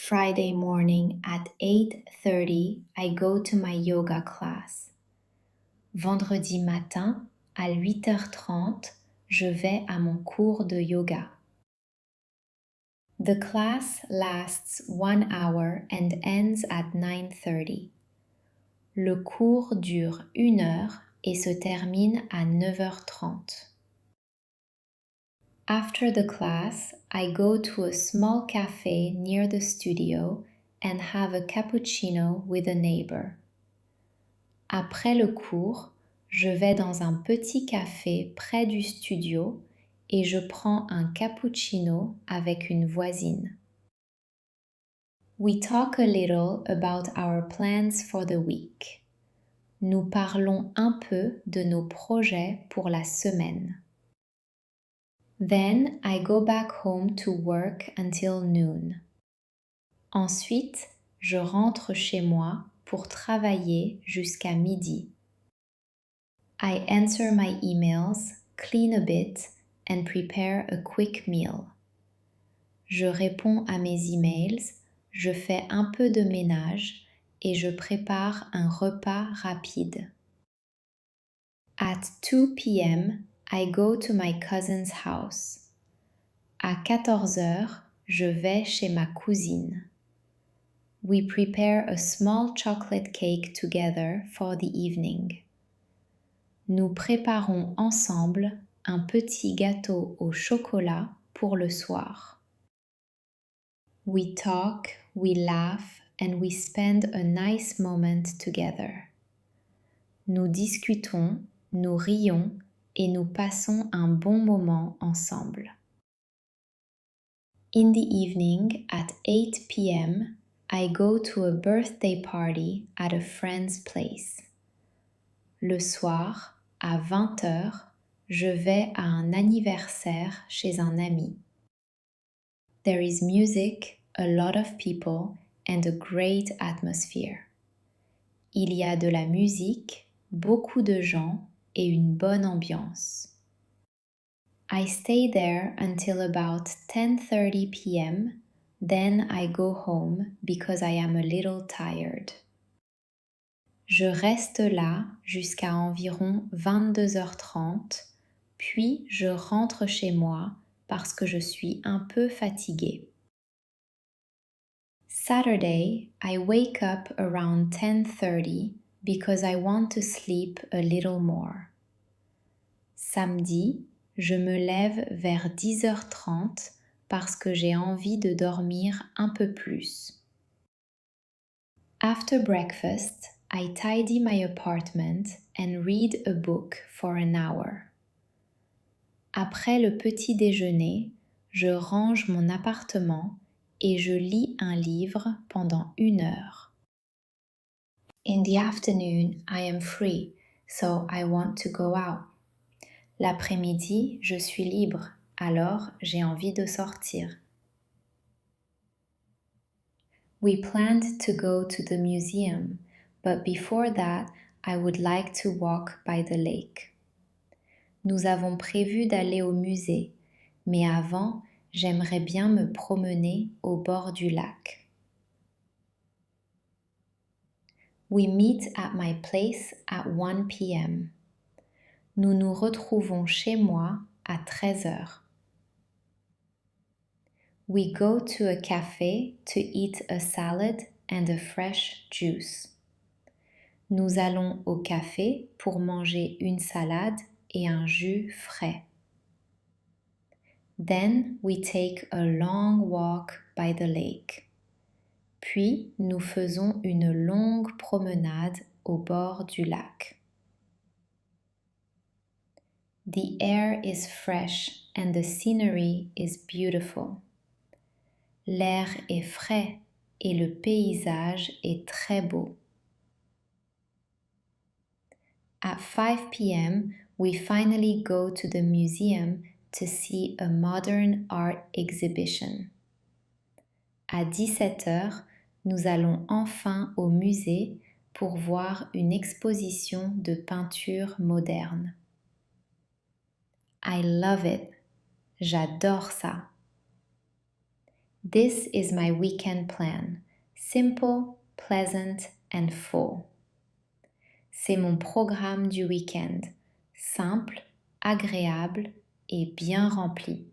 Friday morning at 8:30, I go to my yoga class. Vendredi matin à 8h30, je vais à mon cours de yoga. The class lasts 1 hour and ends at 9:30. Le cours dure 1 heure et se termine à 9h30. After the class, I go to a small cafe near the studio and have a cappuccino with a neighbor. Après le cours, je vais dans un petit café près du studio et je prends un cappuccino avec une voisine. We talk a little about our plans for the week. Nous parlons un peu de nos projets pour la semaine. Then I go back home to work until noon. Ensuite, je rentre chez moi pour travailler jusqu'à midi. I answer my emails, clean a bit, and prepare a quick meal. Je réponds à mes emails, je fais un peu de ménage et je prépare un repas rapide. At 2 p.m., I go to my cousin's house. À 14h, je vais chez ma cousine. We prepare a small chocolate cake together for the evening. Nous préparons ensemble un petit gâteau au chocolat pour le soir. We talk, we laugh, and we spend a nice moment together. Nous discutons, nous rions et nous passons un bon moment ensemble. In the evening at 8 p.m., I go to a birthday party at a friend's place. Le soir, à 20h, je vais à un anniversaire chez un ami. There is music, a lot of people, and a great atmosphere. Il y a de la musique, beaucoup de gens et une bonne ambiance. I stay there until about 10:30 p.m., then I go home because I am a little tired. Je reste là jusqu'à environ 22h30, puis je rentre chez moi parce que je suis un peu fatiguée. Saturday, I wake up around 10:30 because I want to sleep a little more. Samedi, je me lève vers 10h30 parce que j'ai envie de dormir un peu plus. After breakfast, I tidy my apartment and read a book for an hour. Après le petit déjeuner, je range mon appartement et je lis un livre pendant 1 heure. In the afternoon, I am free, so I want to go out. L'après-midi, je suis libre, alors j'ai envie de sortir. We planned to go to the museum, but before that, I would like to walk by the lake. Nous avons prévu d'aller au musée, mais avant, j'aimerais bien me promener au bord du lac. We meet at my place at 1 p.m. Nous nous retrouvons chez moi à 13h. We go to a cafe to eat a salad and a fresh juice. Nous allons au café pour manger une salade et un jus frais. Then we take a long walk by the lake. Puis nous faisons une longue promenade au bord du lac. The air is fresh and the scenery is beautiful. L'air est frais et le paysage est très beau. At 5 p.m., we finally go to the museum to see a modern art exhibition. À 17h, nous allons enfin au musée pour voir une exposition de peinture moderne. I love it. J'adore ça. This is my weekend plan. Simple, pleasant and full. C'est mon programme du week-end. Simple, agréable et bien rempli.